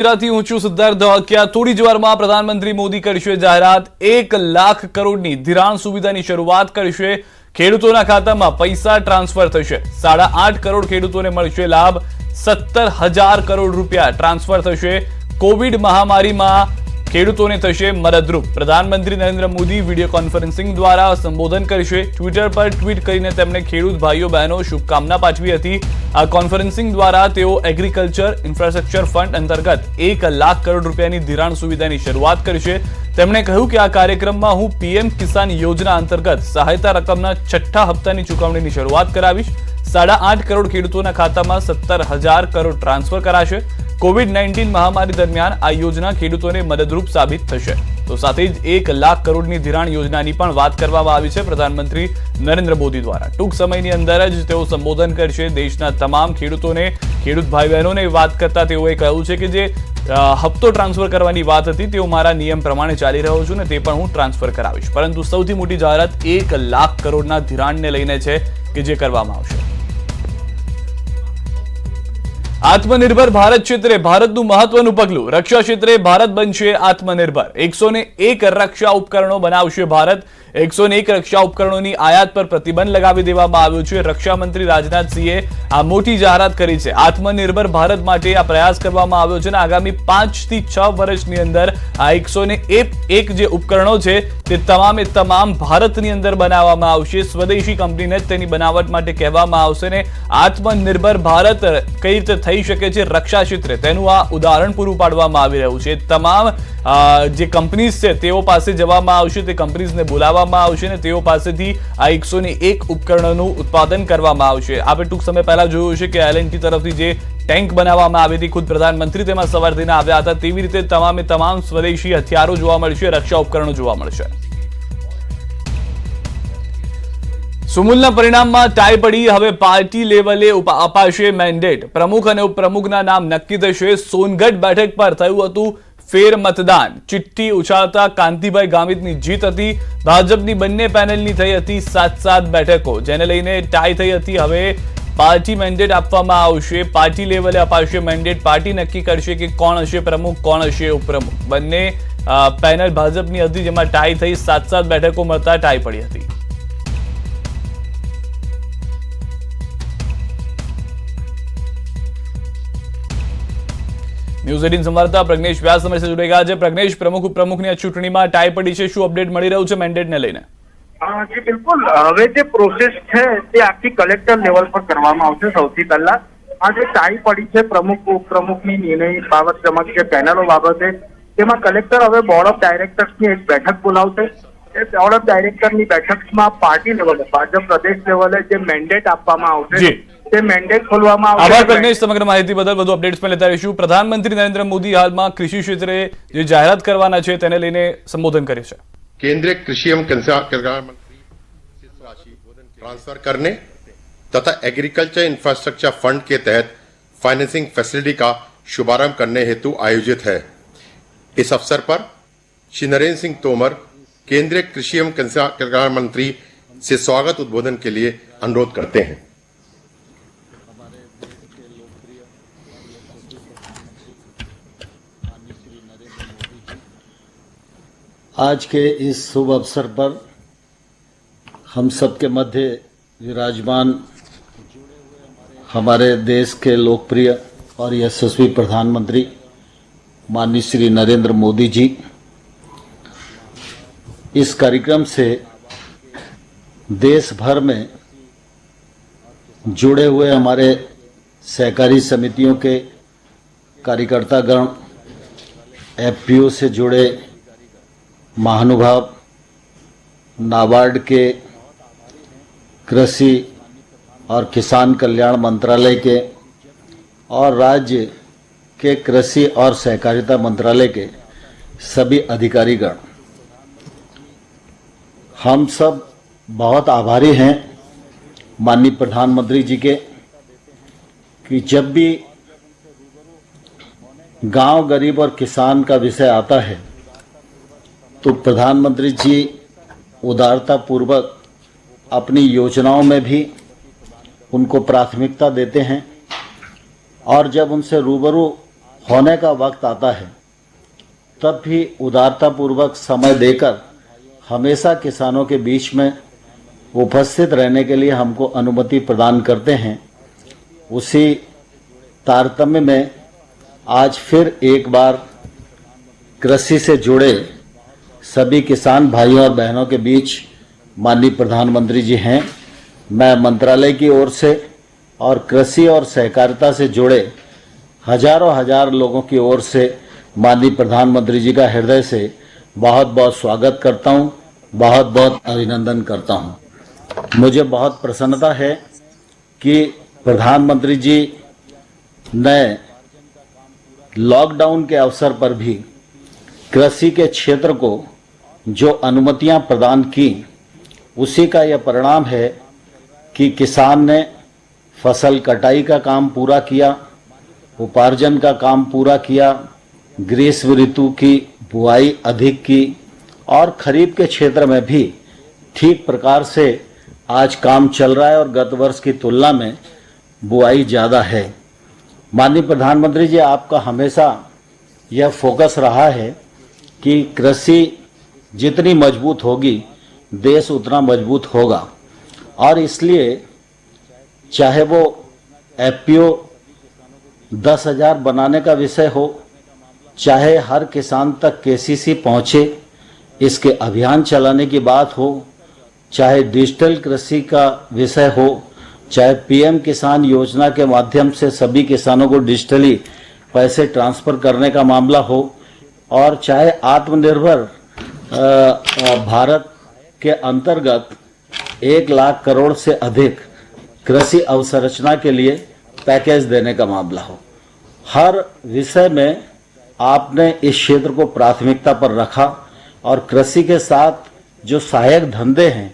થી ઊંચું સિદ્ધાર્થ ધોળકિયા થોડી જ વારમાં પ્રધાનમંત્રી મોદી કરશે જાહેરાત 1 લાખ કરોડની ધિરાણ સુવિધાની શરૂઆત કરશે ખેડૂતોના ખાતામાં પૈસા ટ્રાન્સફર થશે 8.5 કરોડ ખેડૂતોને મળશે લાભ 17,000 કરોડ રૂપિયા ટ્રાન્સફર થશે કોવિડ મહામારીમાં ખેડૂતોને થશે મદદરૂપ પ્રધાનમંત્રી નરેન્દ્ર મોદી વિડિયો કોન્ફરન્સિંગ દ્વારા સંબોધન કરશે ટ્વિટર પર ટ્વીટ કરીને તેમણે ખેડૂત ભાઈઓ બહેનો શુભકામના પાઠવી હતી આ કોન્ફરન્સિંગ દ્વારા તેઓ એગ્રીકલ્ચર ઇન્ફ્રાસ્ટ્રક્ચર ફંડ અંતર્ગત 1 લાખ કરોડ રૂપિયાની ધિરાણ સુવિધાની શરૂઆત કરશે તેમણે કહ્યું કે આ કાર્યક્રમમાં હું પીએમ કિસાન યોજના અંતર્ગત સહાયતા રકમના છઠ્ઠા હપ્તાની ચૂકવણીની શરૂઆત કરાવીશ 8.5 કરોડ ખેડૂતોના ખાતામાં 17,000 કરોડ ટ્રાન્સફર કરાશે કોવિડ-19 મહામારી દરમિયાન આ યોજના ખેડૂતોને મદદરૂપ સાબિત થશે તો સાથે જ 1 લાખ કરોડની ધિરાણ યોજનાની પણ વાત કરવામાં આવી છે પ્રધાનમંત્રી નરેન્દ્ર મોદી દ્વારા ટૂંક સમયની અંદર જ તેઓ સંબોધન કરશે દેશના તમામ ખેડૂતોને ખેડૂત ભાઈ બહેનોને વાત કરતા તેઓએ કહ્યું છે કે જે હપ્તો ટ્રાન્સફર કરવાની વાત હતી તેઓ મારા નિયમ પ્રમાણે ચાલી રહ્યો છું ને તે પણ હું ટ્રાન્સફર કરાવીશ પરંતુ સૌથી મોટી જાહેરાત 1 લાખ કરોડના ધિરાણને લઈને છે કે જે કરવામાં આવશે આત્મનિર્ભર ભારત ક્ષેત્રે ભારતનું મહત્વનું પગલું રક્ષા ક્ષેત્રે ભારત બનશે આત્મનિર્ભર 101 રક્ષા ઉપકરણો બનાવશે ભારત 101 રક્ષા ઉપકરણોની આયાત પર પ્રતિબંધ લગાવી દેવામાં આવ્યો છે રક્ષા મંત્રી રાજનાથસિંહે આ મોટી જાહેરાત કરી છે આત્મનિર્ભર ભારત માટે આ પ્રયાસ કરવામાં આવ્યો છે અને આગામી 5 થી 6 વર્ષની અંદર આ 101 જે ઉપકરણો છે તે તમામ ભારતની અંદર બનાવવામાં આવશે સ્વદેશી કંપનીને તેની બનાવટ માટે કહેવામાં આવશે ને આત્મનિર્ભર ભારત કઈ રીતે થઈ શકે છે રક્ષા ક્ષેત્રે તેનું આ ઉદાહરણ પૂરું પાડવામાં આવી રહ્યું છે તમામ જે કંપનીઝ છે તેઓ પાસે જવામાં આવશે તે કંપનીઝને બોલાવવામાં આવશે ને તેઓ પાસેથી આ 101 ઉપકરણોનું ઉત્પાદન કરવામાં આવશે આપણે ટૂંક સમય પહેલા જોયું છે કે એલએનટી તરફથી જે ટેન્ક બનાવવામાં આવી હતી ખુદ પ્રધાનમંત્રી તેમાં સવાર થઈને આવ્યા હતા તેવી રીતે તમામ સ્વદેશી હથિયારો જોવા મળશે રક્ષા ઉપકરણો જોવા મળશે સુમુલના પરિણામમાં ટાઈ પડી હવે પાર્ટી લેવલે અપાશે મેન્ડેટ પ્રમુખ અને ઉપપ્રમુખના નામ નક્કી થશે સોનગઢ બેઠક પર થયું હતું ફેર મતદાન ચિઠ્ઠી ઉછાળતા કાંતિભાઈ ગામિતની જીત હતી ભાજપની બંને પેનલની થઈ હતી 7 બેઠકો જેને લઈને ટાઈ થઈ હતી હવે પાર્ટી મેન્ડેટ આપવામાં આવશે પાર્ટી લેવલે અપાશે મેન્ડેટ પાર્ટી નક્કી કરશે કે કોણ હશે પ્રમુખ કોણ હશે ઉપપ્રમુખ બંને પેનલ ભાજપની હતી જેમાં ટાઈ થઈ 7 બેઠકો મળતા ટાઈ પડી હતી ન્યૂઝ 18 સંવાદદાતા પ્રજ્ઞેશ વ્યાસ સમય જોડાઈ ગયા છે પ્રજ્ઞેશ પ્રમુખ ઉપપ્રમુખની ચૂંટણીમાં ટાઈ પડી છે શું અપડેટ મળી રહ્યું છે મેન્ડેટને લઈને જી બિલકુલ હવે જે પ્રોસેસ છે તે આખી કલેક્ટર લેવલ પર કરવામાં આવશે સૌથી પહેલા આ જે ટાઈ પડી છે પ્રમુખ ઉપપ્રમુખની નિર્ણય બાબત તેમજ જે પેનલો બાબતે તેમાં કલેક્ટર હવે બોર્ડ ઓફ ડાયરેક્ટર્સની એક બેઠક બોલાવશે એ બોર્ડ ઓફ ડાયરેક્ટરની બેઠકમાં પાર્ટી લેવલે ભાજપ પ્રદેશ લેવલે જે મેન્ડેટ આપવામાં આવશે તે મેન્ડેટ ખોલવામાં આવશે આભાર પ્રજ્ઞેશ સમગ્ર માહિતી બદલ વધુ અપડેટ્સ પર લેતા રહીશું પ્રધાનમંત્રી નરેન્દ્ર મોદી હાલમાં કૃષિ ક્ષેત્રે જે જાહેરાત કરવાના છે તેને લઈને સંબોધન કર્યું છે केंद्रीय कृषि एवं कल्याण मंत्री राशि ट्रांसफर करने तथा एग्रीकल्चर इंफ्रास्ट्रक्चर फंड के तहत फाइनेंसिंग फैसिलिटी का शुभारंभ करने हेतु आयोजित है इस अवसर पर श्री नरेंद्र सिंह तोमर केंद्रीय कृषि एवं कल्याण मंत्री से स्वागत उद्बोधन के लिए अनुरोध करते हैं आज के इस शुभ अवसर पर हम सबके मध्य विराजमान हमारे देश के लोकप्रिय और यशस्वी प्रधानमंत्री माननीय श्री नरेंद्र मोदी जी इस कार्यक्रम से देश भर में जुड़े हुए हमारे सहकारी समितियों के कार्यकर्तागण एफपीओ से जुड़े महानुभाव नाबार्ड के कृषि और किसान कल्याण मंत्रालय के और राज्य के कृषि और सहकारिता मंत्रालय के सभी अधिकारीगण हम सब बहुत आभारी हैं माननीय प्रधानमंत्री जी के कि जब भी गांव गरीब और किसान का विषय आता है तो प्रधानमंत्री जी उदारता पूर्वक अपनी योजनाओं में भी उनको प्राथमिकता देते हैं और जब उनसे रूबरू होने का वक्त आता है तब भी उदारतापूर्वक समय देकर हमेशा किसानों के बीच में उपस्थित रहने के लिए हमको अनुमति प्रदान करते हैं। उसी तारतम्य में आज फिर एक बार कृषि से जुड़े सभी किसान भाइयों और बहनों के बीच माननीय प्रधानमंत्री जी हैं। मैं मंत्रालय की ओर से और कृषि और सहकारिता से जुड़े हजार लोगों की ओर से माननीय प्रधानमंत्री जी का हृदय से बहुत बहुत स्वागत करता हूं, बहुत बहुत अभिनंदन करता हूं। मुझे बहुत प्रसन्नता है कि प्रधानमंत्री जी ने लॉकडाउन के अवसर पर भी कृषि के क्षेत्र को जो अनुमतियां प्रदान की, उसी का यह परिणाम है कि किसान ने फसल कटाई का काम पूरा किया, उपार्जन का काम पूरा किया, ग्रीष्म ऋतु की बुआई अधिक की और खरीफ के क्षेत्र में भी ठीक प्रकार से आज काम चल रहा है और गत वर्ष की तुलना में बुआई ज़्यादा है। माननीय प्रधानमंत्री जी, आपका हमेशा यह फोकस रहा है कि कृषि जितनी मजबूत होगी देश उतना मजबूत होगा और इसलिए चाहे वो एफपीओ 10,000 बनाने का विषय हो, चाहे हर किसान तक केसीसी पहुँचे इसके अभियान चलाने की बात हो, चाहे डिजिटल कृषि का विषय हो, चाहे पीएम किसान योजना के माध्यम से सभी किसानों को डिजिटली पैसे ट्रांसफ़र करने का मामला हो और चाहे आत्मनिर्भर भारत के अंतर्गत 1 लाख करोड़ से अधिक कृषि अवसंरचना के लिए पैकेज देने का मामला हो, हर विषय में आपने इस क्षेत्र को प्राथमिकता पर रखा और कृषि के साथ जो सहायक धंधे हैं,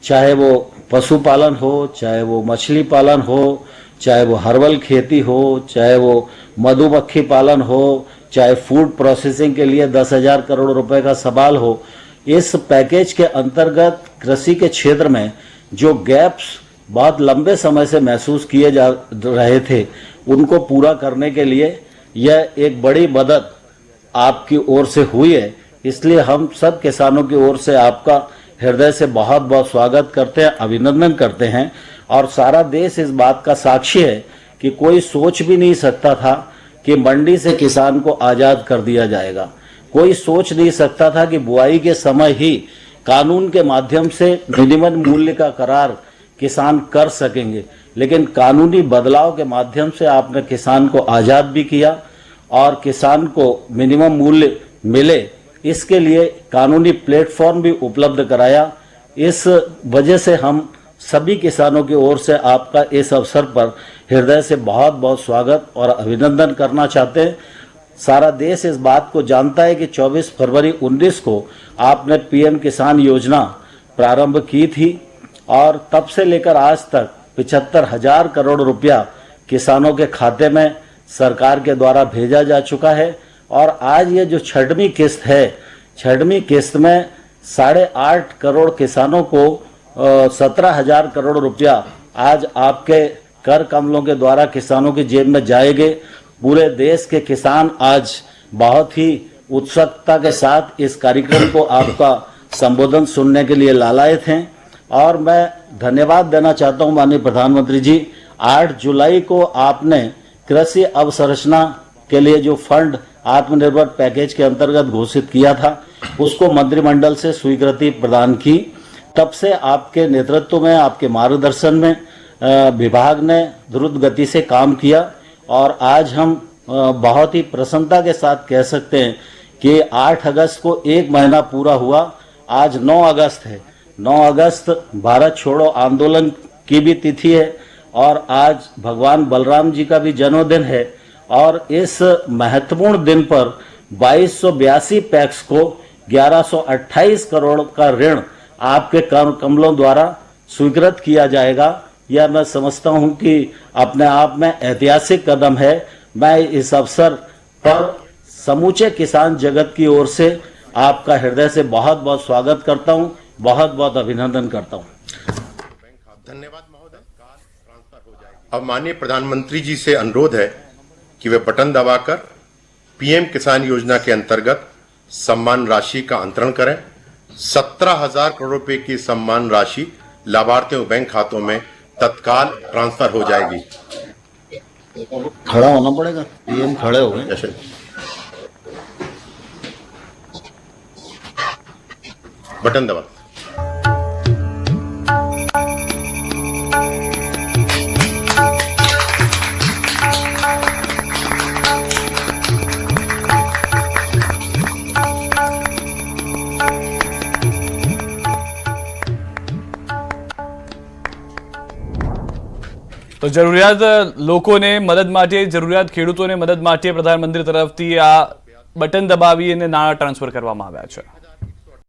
चाहे वो पशुपालन हो, चाहे वो मछली पालन हो, चाहे वो हर्बल खेती हो, चाहे वो मधुमक्खी पालन हो, चाहे फूड प्रोसेसिंग के लिए 10,000 करोड़ रुपए का सवाल हो, इस पैकेज के अंतर्गत कृषि के क्षेत्र में जो गैप्स बहुत लंबे समय से महसूस किए जा रहे थे, उनको पूरा करने के लिए यह एक बड़ी मदद आपकी ओर से हुई है। इसलिए हम सब किसानों की ओर से आपका हृदय से बहुत बहुत स्वागत करते हैं, अभिनंदन करते हैं और सारा देश इस बात का साक्षी है कि कोई सोच भी नहीं सकता था कि मंडी से किसान को आज़ाद कर दिया जाएगा। कोई सोच नहीं सकता था कि बुआई के समय ही कानून के माध्यम से मिनिमम मूल्य का करार किसान कर सकेंगे, लेकिन कानूनी बदलाव के माध्यम से आपने किसान को आज़ाद भी किया और किसान को मिनिमम मूल्य मिले, इसके लिए कानूनी प्लेटफॉर्म भी उपलब्ध कराया। इस वजह से हम सभी किसानों की ओर से आपका इस अवसर पर हृदय से बहुत बहुत स्वागत और अभिनंदन करना चाहते हैं। सारा देश इस बात को जानता है कि 24 फरवरी 19 को आपने पीएम किसान योजना प्रारंभ की थी और तब से लेकर आज तक 75,000 करोड़ रुपया किसानों के खाते में सरकार के द्वारा भेजा जा चुका है और आज ये जो छठवीं किस्त है, छठवीं किस्त में 8.5 करोड़ किसानों को 17,000 करोड़ रुपया आज आपके कर कमलों के द्वारा किसानों की जेब में जाएंगे। पूरे देश के किसान आज बहुत ही उत्सुकता के साथ इस कार्यक्रम को आपका संबोधन सुनने के लिए लालायित हैं और मैं धन्यवाद देना चाहता हूं माननीय प्रधानमंत्री जी। 8 जुलाई को आपने कृषि अवसंरचना के लिए जो फंड आत्मनिर्भर पैकेज के अंतर्गत घोषित किया था, उसको मंत्रिमंडल से स्वीकृति प्रदान की। तब से आपके नेतृत्व में, आपके मार्गदर्शन में विभाग ने द्रुत गति से काम किया और आज हम बहुत ही प्रसन्नता के साथ कह सकते हैं कि 8 अगस्त को 1 महीना पूरा हुआ। आज 9 अगस्त है। 9 अगस्त भारत छोड़ो आंदोलन की भी तिथि है और आज भगवान बलराम जी का भी जन्मदिन है और इस महत्वपूर्ण दिन पर 2282 पैक्स को 1128 करोड़ का ऋण आपके कमलों द्वारा स्वीकृत किया जाएगा। यह मैं समझता हूं कि अपने आप में ऐतिहासिक कदम है। मैं इस अवसर पर समूचे किसान जगत की ओर से आपका हृदय से बहुत बहुत स्वागत करता हूं, बहुत बहुत अभिनंदन करता हूं। धन्यवाद महोदय। ट्रांसफर हो जाएगी। अब माननीय प्रधानमंत्री जी से अनुरोध है कि वे बटन दबाकर पीएम किसान योजना के अंतर्गत सम्मान राशि का अंतरण करें। 17,000 करोड़ रुपए की सम्मान राशि लाभार्थियों बैंक खातों में तत्काल ट्रांसफर हो जाएगी। खड़ा होना पड़ेगा, पीएम खड़े हो गए। जैसे बटन दबा। તો જરૂરિયાત લોકોને મદદ માટે, જરૂરિયાત ખેડૂતોને મદદ માટે પ્રધાનમંત્રી તરફથી આ બટન દબાવી અને નાણાં ટ્રાન્સફર કરવામાં આવ્યા છે।